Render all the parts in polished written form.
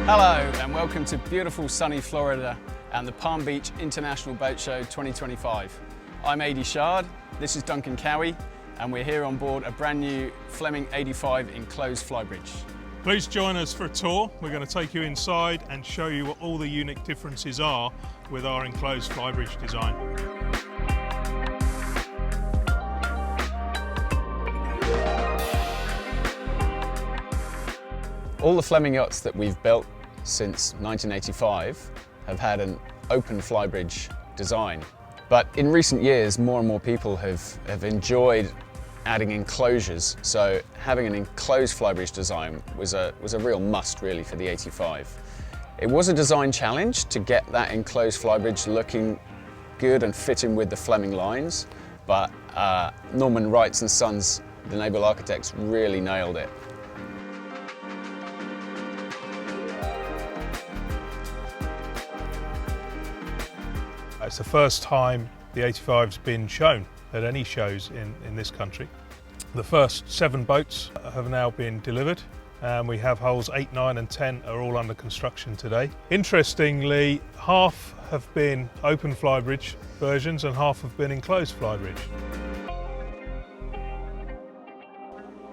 Hello and welcome to beautiful sunny Florida and the Palm Beach International Boat Show 2025. I'm Adi Shard, this is Duncan and Adi, and we're here on board a brand new Fleming 85 enclosed flybridge. Please join us for a tour. We're going to take you inside and show you what all the unique differences are with our enclosed flybridge design. All the Fleming yachts that we've built since 1985 have had an open flybridge design. But in recent years, more and more people have enjoyed adding enclosures. So having an enclosed flybridge design was a real must really for the 85. It was a design challenge to get that enclosed flybridge looking good and fitting with the Fleming lines, but Norman Wright and Sons, the naval architects, really nailed it. It's the first time the 85's been shown at any shows in this country. The first 7 boats have now been delivered, and we have hulls 8, 9 and 10 are all under construction today. Interestingly, half have been open flybridge versions and half have been enclosed flybridge.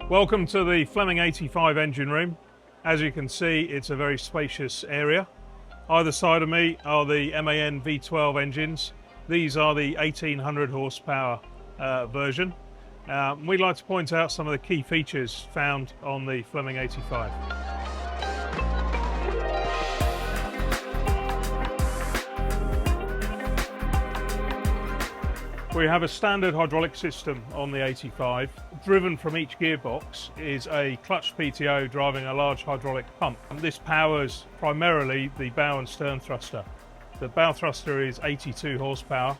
Welcome to the Fleming 85 engine room. As you can see, it's a very spacious area. Either side of me are the MAN V12 engines. These are the 1800 horsepower version. We'd like to point out some of the key features found on the Fleming 85. We have a standard hydraulic system on the 85. Driven from each gearbox is a clutch PTO driving a large hydraulic pump. This powers primarily the bow and stern thruster. The bow thruster is 82 horsepower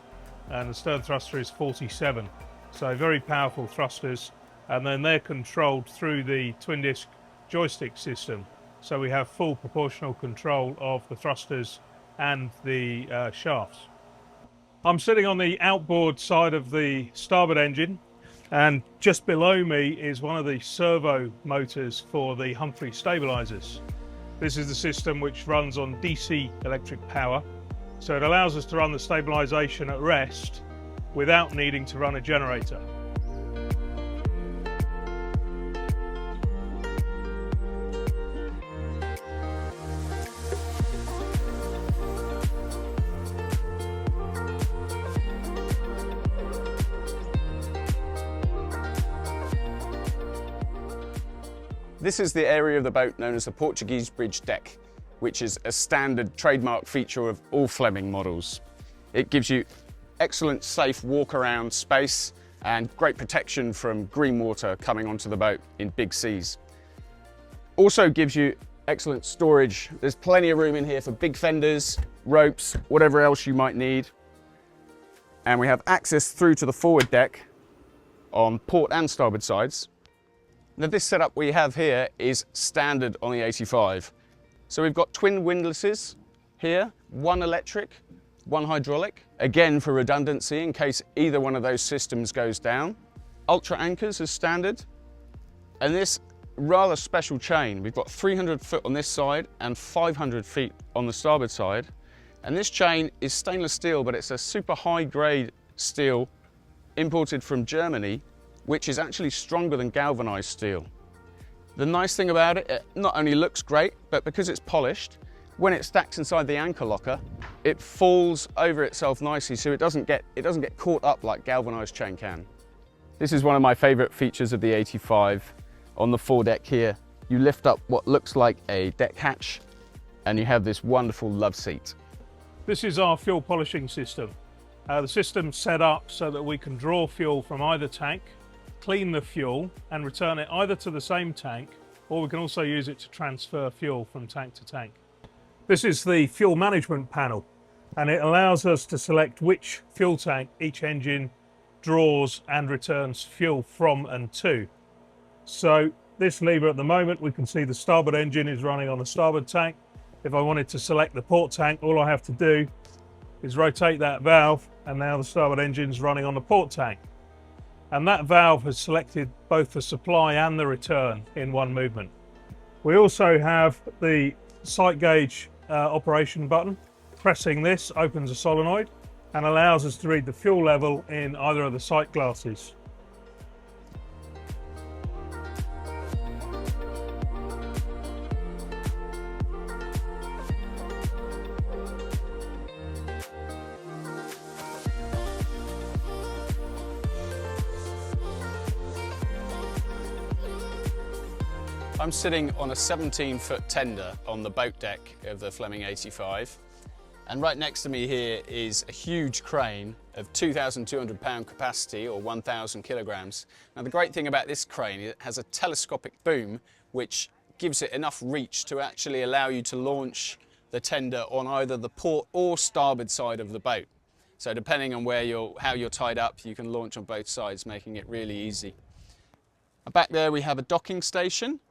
and the stern thruster is 47. So very powerful thrusters, and then they're controlled through the twin disc joystick system. So we have full proportional control of the thrusters and the shafts. I'm sitting on the outboard side of the starboard engine, and just below me is one of the servo motors for the Humphrey stabilizers. This is the system which runs on DC electric power, so it allows us to run the stabilization at rest without needing to run a generator. This is the area of the boat known as the Portuguese bridge deck, which is a standard trademark feature of all Fleming models. It gives you excellent safe walk around space and great protection from green water coming onto the boat in big seas. Also gives you excellent storage. There's plenty of room in here for big fenders, ropes, whatever else you might need. And we have access through to the forward deck on port and starboard sides. Now this setup we have here is standard on the 85. So we've got twin windlasses here, one electric, one hydraulic, again for redundancy in case either one of those systems goes down. Ultra anchors as standard. And this rather special chain, we've got 300 foot on this side and 500 feet on the starboard side. And this chain is stainless steel, but it's a super high grade steel imported from Germany, which is actually stronger than galvanized steel. The nice thing about it, it not only looks great, but because it's polished, when it stacks inside the anchor locker, it falls over itself nicely, so it doesn't get caught up like galvanized chain can. This is one of my favorite features of the 85. On the foredeck here, you lift up what looks like a deck hatch, and you have this wonderful love seat. This is our fuel polishing system. The system's set up so that we can draw fuel from either tank, clean the fuel and return it either to the same tank, or we can also use it to transfer fuel from tank to tank. This is the fuel management panel, and it allows us to select which fuel tank each engine draws and returns fuel from and to. So this lever at the moment, we can see the starboard engine is running on the starboard tank. If I wanted to select the port tank, all I have to do is rotate that valve and now the starboard engine's running on the port tank. And that valve has selected both the supply and the return in one movement. We also have the sight gauge operation button. Pressing this opens a solenoid and allows us to read the fuel level in either of the sight glasses. I'm sitting on a 17-foot tender on the boat deck of the Fleming 85, and right next to me here is a huge crane of 2,200 pound capacity, or 1,000 kilograms. Now the great thing about this crane is it has a telescopic boom which gives it enough reach to actually allow you to launch the tender on either the port or starboard side of the boat. So depending on how you're tied up, you can launch on both sides, making it really easy. Back there we have a docking station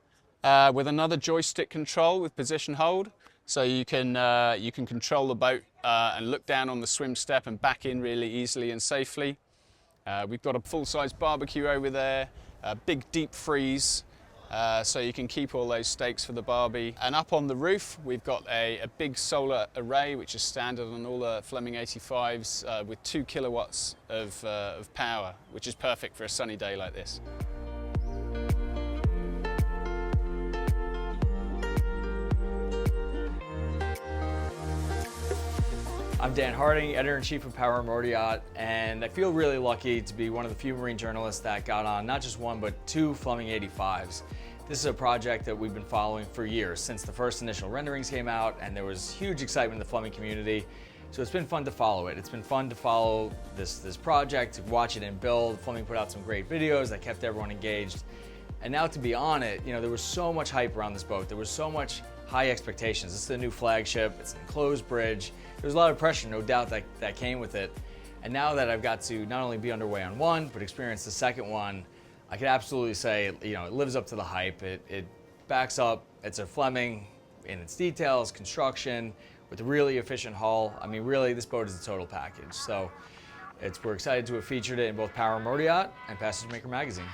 with another joystick control with position hold, so you can control the boat and look down on the swim step and back in really easily and safely. We've got a full-size barbecue over there, a big deep freeze, so you can keep all those steaks for the barbie. And up on the roof we've got a big solar array which is standard on all the Fleming 85s with 2 kilowatts of power, which is perfect for a sunny day like this. I'm Dan Harding, Editor-in-Chief of Power Motor Yacht, and I feel really lucky to be one of the few marine journalists that got on not just one, but 2 Fleming 85s. This is a project that we've been following for years, since the first initial renderings came out, and there was huge excitement in the Fleming community. So it's been fun to follow it. It's been fun to follow this project, to watch it in build. Fleming put out some great videos that kept everyone engaged. And now to be on it, there was so much hype around this boat. There was so much high expectations. This is the new flagship, it's an enclosed bridge. There's a lot of pressure, no doubt, that came with it. And now that I've got to not only be underway on one, but experience the second one, I could absolutely say, it lives up to the hype. It backs up. It's a Fleming in its details, construction, with a really efficient hull. I mean, really, this boat is a total package. So we're excited to have featured it in both Power Motor Yacht and Passage Maker magazine.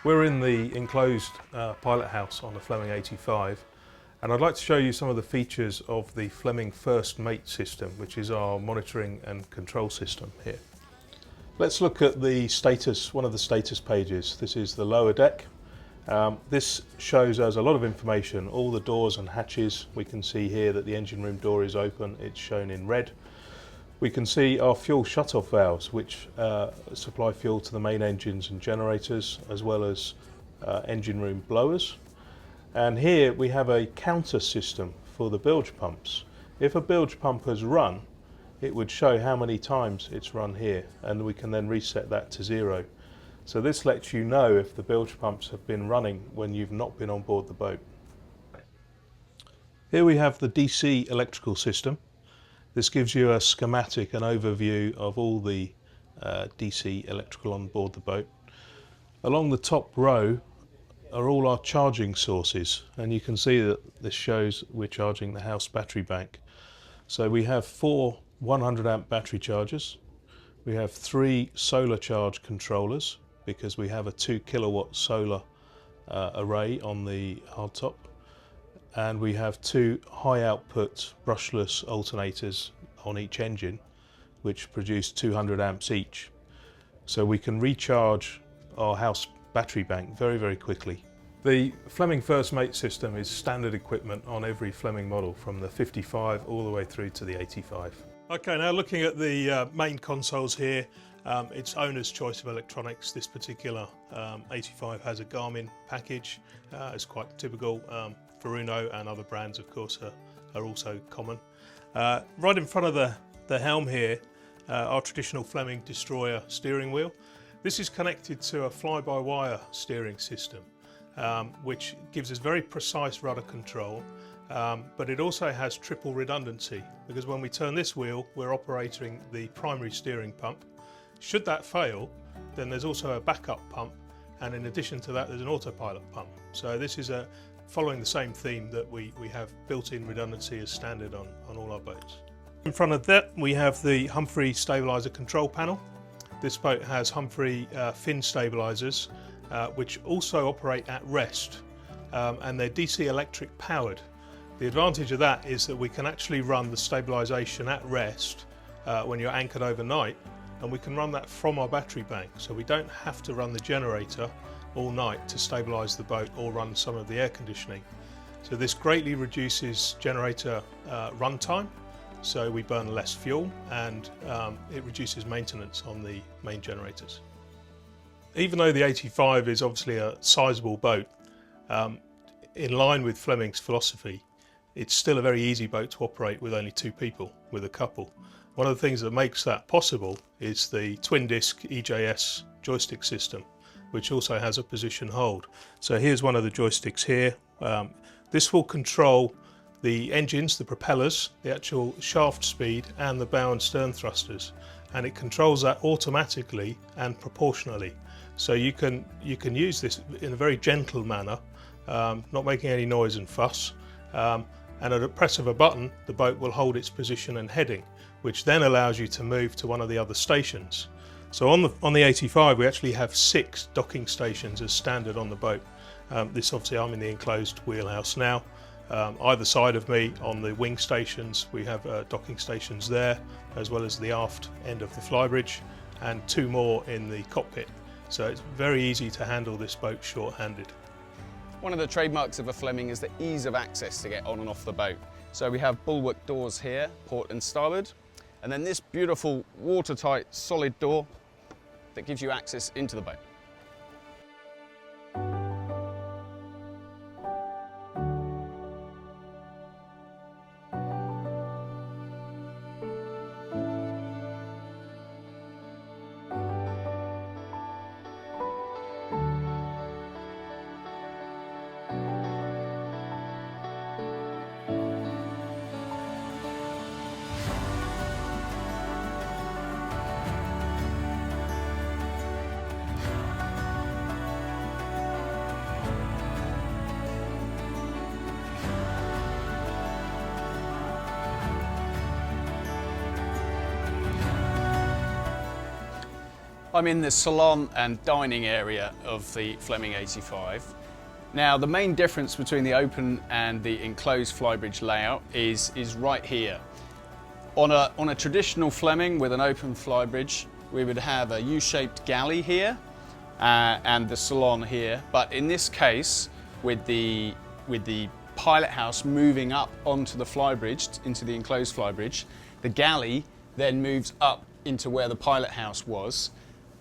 We're in the enclosed pilot house on the Fleming 85, and I'd like to show you some of the features of the Fleming First Mate system, which is our monitoring and control system here. Let's look at the status, one of the status pages. This is the lower deck. This shows us a lot of information, all the doors and hatches. We can see here that the engine room door is open, it's shown in red. We can see our fuel shut-off valves, which supply fuel to the main engines and generators, as well as engine room blowers. And here we have a counter system for the bilge pumps. If a bilge pump has run, it would show how many times it's run here, and we can then reset that to 0. So this lets you know if the bilge pumps have been running when you've not been on board the boat. Here we have the DC electrical system. This gives you a schematic, an overview of all the DC electrical on board the boat. Along the top row are all our charging sources, and you can see that this shows we're charging the house battery bank. So we have 4 100 amp battery chargers. We have 3 solar charge controllers, because we have a 2 kilowatt solar array on the hardtop. And we have 2 high output brushless alternators on each engine, which produce 200 amps each. So we can recharge our house battery bank very, very quickly. The Fleming First Mate system is standard equipment on every Fleming model, from the 55 all the way through to the 85. Okay, now looking at the main consoles here, it's owner's choice of electronics. This particular 85 has a Garmin package. It's quite typical. Furuno and other brands, of course, are also common. Right in front of the helm here, our traditional Fleming Destroyer steering wheel. This is connected to a fly-by-wire steering system, which gives us very precise rudder control, but it also has triple redundancy, because when we turn this wheel, we're operating the primary steering pump. Should that fail, then there's also a backup pump, and in addition to that, there's an autopilot pump. So this is following the same theme that we have built-in redundancy as standard on all our boats. In front of that, we have the Humphrey stabilizer control panel. This boat has Humphrey fin stabilizers, which also operate at rest, and they're DC electric powered. The advantage of that is that we can actually run the stabilization at rest when you're anchored overnight, and we can run that from our battery bank, so we don't have to run the generator all night to stabilize the boat or run some of the air conditioning. So this greatly reduces generator run time, so we burn less fuel, and it reduces maintenance on the main generators. Even though the 85 is obviously a sizable boat, in line with Fleming's philosophy, it's still a very easy boat to operate with only 2 people, with a couple. One of the things that makes that possible is the twin disc EJS joystick system, which also has a position hold. So here's one of the joysticks here. This will control the engines, the propellers, the actual shaft speed, and the bow and stern thrusters, and it controls that automatically and proportionally. So you can use this in a very gentle manner, not making any noise and fuss, and at a press of a button the boat will hold its position and heading, which then allows you to move to one of the other stations. So on the 85 we actually have 6 docking stations as standard on the boat. This obviously, I'm in the enclosed wheelhouse now. Either side of me on the wing stations we have docking stations there, as well as the aft end of the flybridge, and 2 more in the cockpit. So it's very easy to handle this boat short-handed. One of the trademarks of a Fleming is the ease of access to get on and off the boat. So we have bulwark doors here, port and starboard, and then this beautiful watertight solid door that gives you access into the boat. I'm in the salon and dining area of the Fleming 85. Now, the main difference between the open and the enclosed flybridge layout is right here. On a traditional Fleming with an open flybridge, we would have a U-shaped galley here and the salon here. But in this case, with the pilot house moving up onto the flybridge, into the enclosed flybridge, the galley then moves up into where the pilot house was,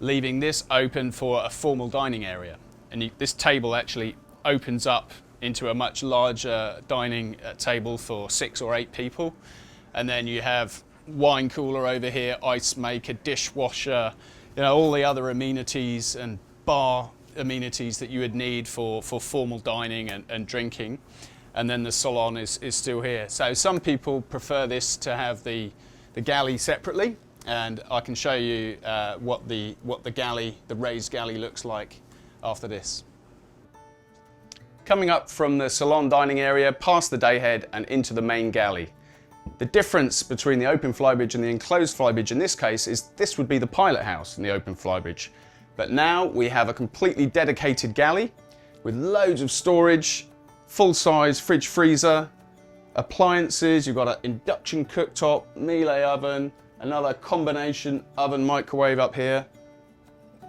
leaving this open for a formal dining area. And this table actually opens up into a much larger dining table for 6 or 8 people. And then you have wine cooler over here, ice maker, dishwasher, all the other amenities and bar amenities that you would need for formal dining and drinking. And then the salon is still here. So some people prefer this to have the galley separately, and I can show you what the galley, the raised galley, looks like after this. Coming up from the salon dining area, past the dayhead and into the main galley. The difference between the open flybridge and the enclosed flybridge in this case is this would be the pilot house in the open flybridge. But now we have a completely dedicated galley with loads of storage, full-size fridge freezer, appliances. You've got an induction cooktop, Miele oven, Another combination oven microwave up here.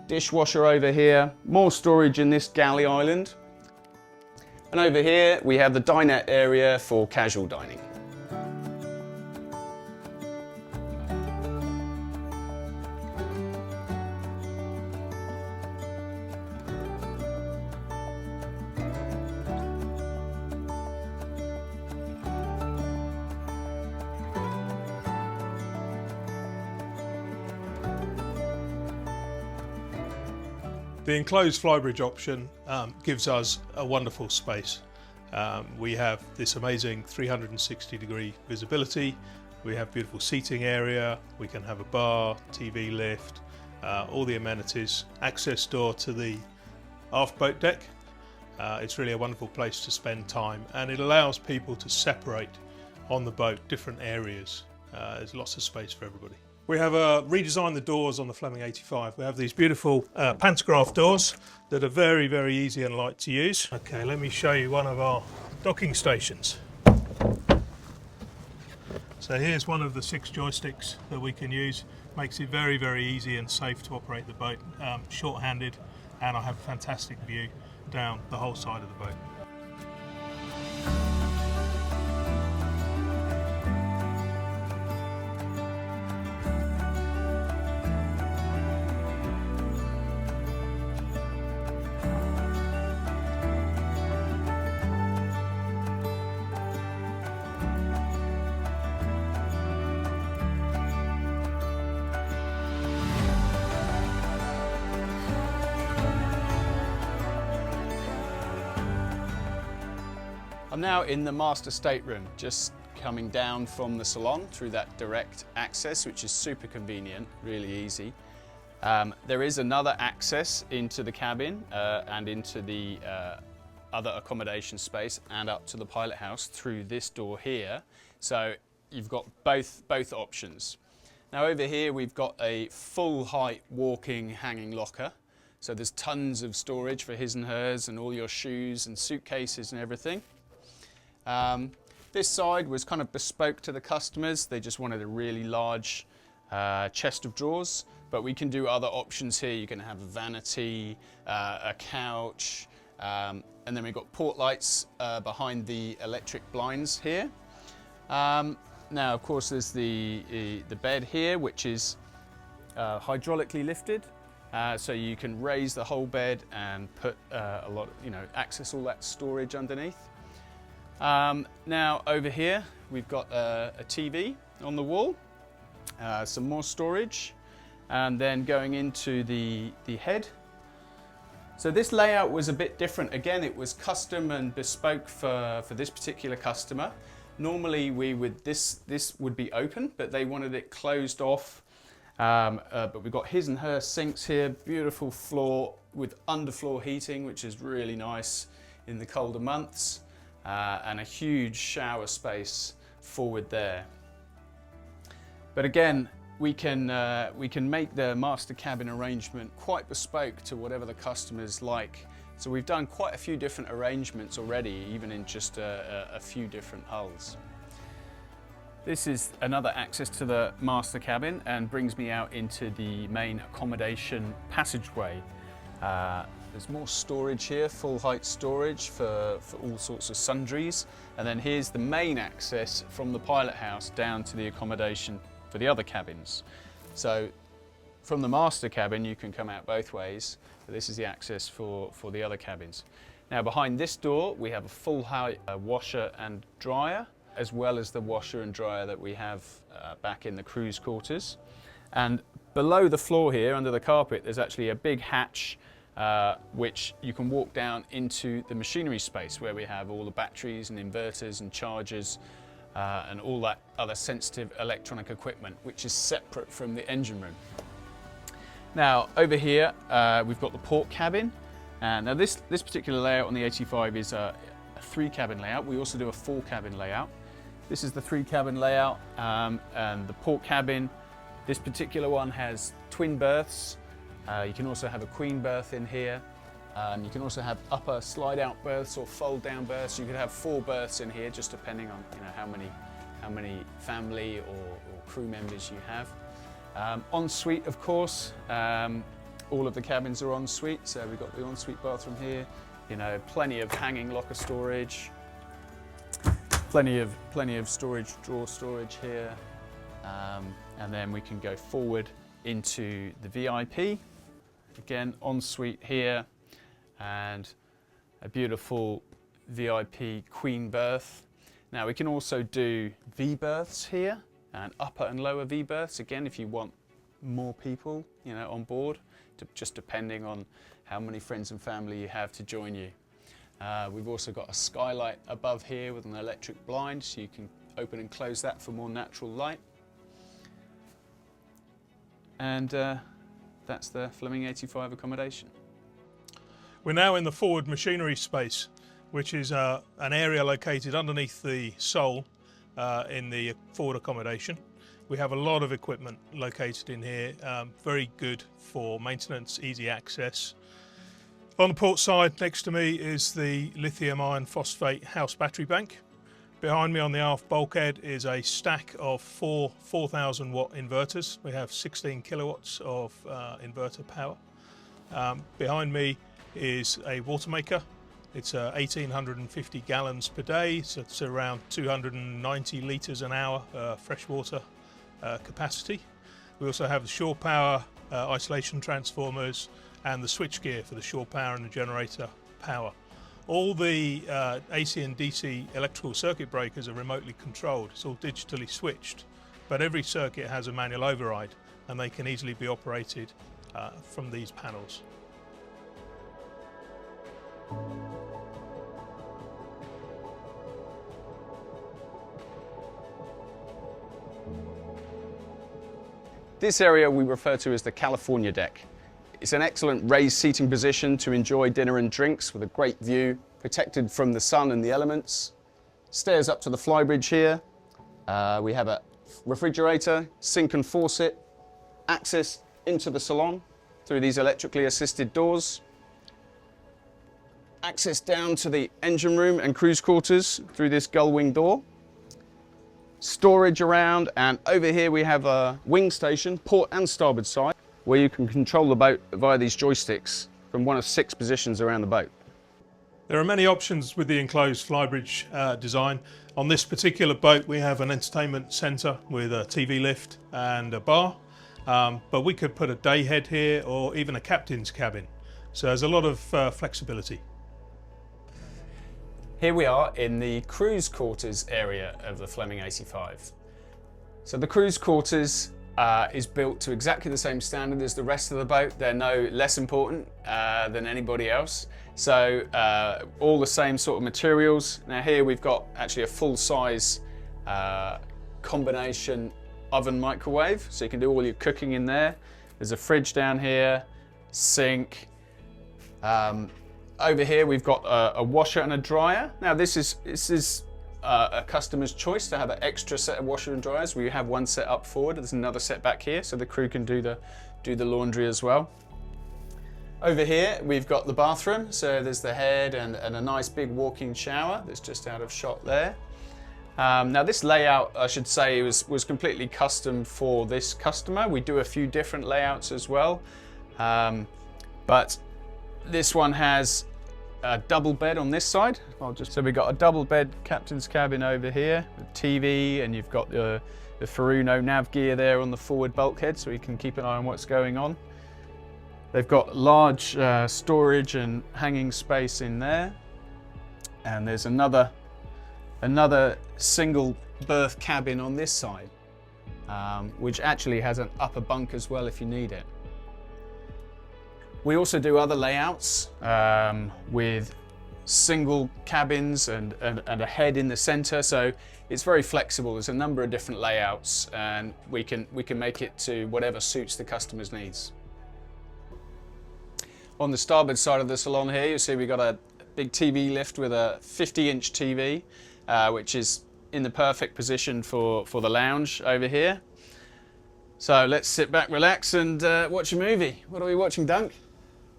Dishwasher over here. More storage in this galley island. And over here we have the dinette area for casual dining. The enclosed flybridge option gives us a wonderful space. We have this amazing 360-degree visibility. We have beautiful seating area. We can have a bar, TV lift, all the amenities. Access door to the aft boat deck. It's really a wonderful place to spend time, and it allows people to separate on the boat different areas. There's lots of space for everybody. We have redesigned the doors on the Fleming 85. We have these beautiful pantograph doors that are very, very easy and light to use. Okay, let me show you one of our docking stations. So here's one of the 6 joysticks that we can use. Makes it very, very easy and safe to operate the boat. Short-handed, and I have a fantastic view down the whole side of the boat. I'm now in the master stateroom, just coming down from the Salon through that direct access, which is super convenient, really easy. There is another access into the cabin and into the other accommodation space and up to the pilot house through this door here. So you've got both options. Now over here we've got a full height walking hanging locker. So there's tons of storage for his and hers and all your shoes and suitcases and everything. This side was kind of bespoke to the customers. They just wanted a really large chest of drawers, but we can do other options here. You can have a vanity, a couch, and then we've got port lights behind the electric blinds here. Now, of course, there's the bed here, which is hydraulically lifted. So you can raise the whole bed and put a lot, access all that storage underneath. Now over here we've got a TV on the wall, some more storage, and then going into the head. So this layout was a bit different. Again, it was custom and bespoke for this particular customer. Normally this would be open, but they wanted it closed off. But we've got his and her sinks here, beautiful floor with underfloor heating, which is really nice in the colder months. And a huge shower space forward there. But again, we can make the master cabin arrangement quite bespoke to whatever the customers like. So we've done quite a few different arrangements already, even in just a few different hulls. This is another access to the master cabin and brings me out into the main accommodation passageway. There's more storage here, full height storage for all sorts of sundries. And then here's the main access from the pilot house down to the accommodation for the other cabins. So from the master cabin you can come out both ways, but this is the access for the other cabins. Now behind this door we have a full height washer and dryer, as well as the washer and dryer that we have back in the crew's quarters. And below the floor here, under the carpet, there's actually a big hatch which you can walk down into the machinery space where we have all the batteries and inverters and chargers and all that other sensitive electronic equipment, which is separate from the engine room. Now over here we've got the port cabin, and now this particular layout on the 85 is a 3-cabin layout. We also do a 4-cabin layout. This is the 3-cabin layout, and the port cabin, this particular one has twin berths. You can also have a queen berth in here. You can also have upper slide-out berths or fold-down berths. You could have 4 berths in here, just depending on how how many family or crew members you have. Ensuite, of course, all of the cabins are ensuite, so we've got the ensuite bathroom here, you know, plenty of hanging locker storage, plenty of storage, drawer storage here, and then we can go forward into the VIP. Again, ensuite here, and a beautiful VIP queen berth. Now we can also do V berths here, and upper and lower V berths, again if you want more people, you know, on board, just depending on how many friends and family you have to join you. We've also got a skylight above here with an electric blind, so you can open and close that for more natural light. And that's the Fleming 85 accommodation. We're now in the forward machinery space, which is an area located underneath the sole in the forward accommodation. We have a lot of equipment located in here, very good for maintenance, easy access. On the port side next to me is the lithium iron phosphate house battery bank. Behind me on the aft bulkhead is a stack of four 4,000 watt inverters. We have 16 kilowatts of inverter power. Behind me is a water maker. It's 1,850 gallons per day, so it's around 290 litres an hour fresh water capacity. We also have the shore power isolation transformers and the switchgear for the shore power and the generator power. All the AC and DC electrical circuit breakers are remotely controlled. It's all digitally switched, but every circuit has a manual override and they can easily be operated from these panels. This area we refer to as the California deck. It's an excellent raised seating position to enjoy dinner and drinks with a great view, protected from the sun and the elements. Stairs up to the flybridge here. We have a refrigerator, sink and faucet, access into the salon through these electrically assisted doors. Access down to the engine room and cruise quarters through this gull wing door. Storage around, and over here we have a wing station, port and starboard side, where you can control the boat via these joysticks from one of 6 positions around the boat. There are many options with the enclosed flybridge design. On this particular boat we have an entertainment centre with a TV lift and a bar, but we could put a day head here or even a captain's cabin. So there's a lot of flexibility. Here we are in the cruise quarters area of the Fleming 85. So the cruise quarters is built to exactly the same standard as the rest of the boat. They're no less important than anybody else. So all the same sort of materials. Now here we've got actually a full-size combination oven microwave, so you can do all your cooking in there. There's a fridge down here, sink. Over here we've got a washer and a dryer. Now this is a customer's choice to have an extra set of washer and dryers. We have one set up forward, there's another set back here, so the crew can do the laundry as well. Over here we've got the bathroom, so there's the head and a nice big walk-in shower that's just out of shot there. Now this layout, I should say, was completely custom for this customer. We do a few different layouts as well, but this one has a double bed on this side. So we've got a double bed captain's cabin over here with TV, and you've got the Furuno nav gear there on the forward bulkhead, so you can keep an eye on what's going on. They've got large storage and hanging space in there, and there's another single berth cabin on this side, which actually has an upper bunk as well if you need it. We also do other layouts with single cabins and a head in the center, so it's very flexible. There's a number of different layouts, and we can make it to whatever suits the customer's needs. On the starboard side of the salon here, you see we've got a big TV lift with a 50-inch TV, which is in the perfect position for the lounge over here. So let's sit back, relax, and watch a movie. What are we watching, Dunk?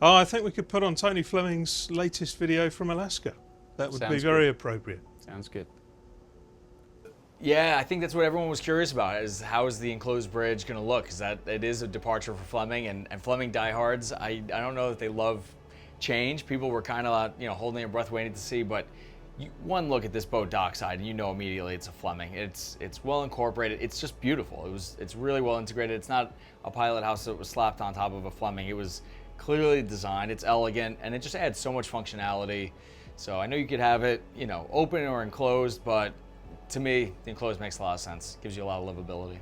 Oh, I think we could put on Tony Fleming's latest video from Alaska. That would be very appropriate. Sounds good. Yeah, I think that's what everyone was curious about, is how is the enclosed bridge going to look? Is that it is a departure for Fleming, and Fleming diehards. I don't know that they love change. People were kind of holding their breath waiting to see, but one look at this boat dockside and you know immediately it's a Fleming. It's well incorporated. It's just beautiful. It's really well integrated. It's not a pilot house that was slapped on top of a Fleming. It was clearly designed. It's elegant, and it just adds so much functionality. So I know you could have it, open or enclosed, but to me, the enclosed makes a lot of sense. Gives you a lot of livability.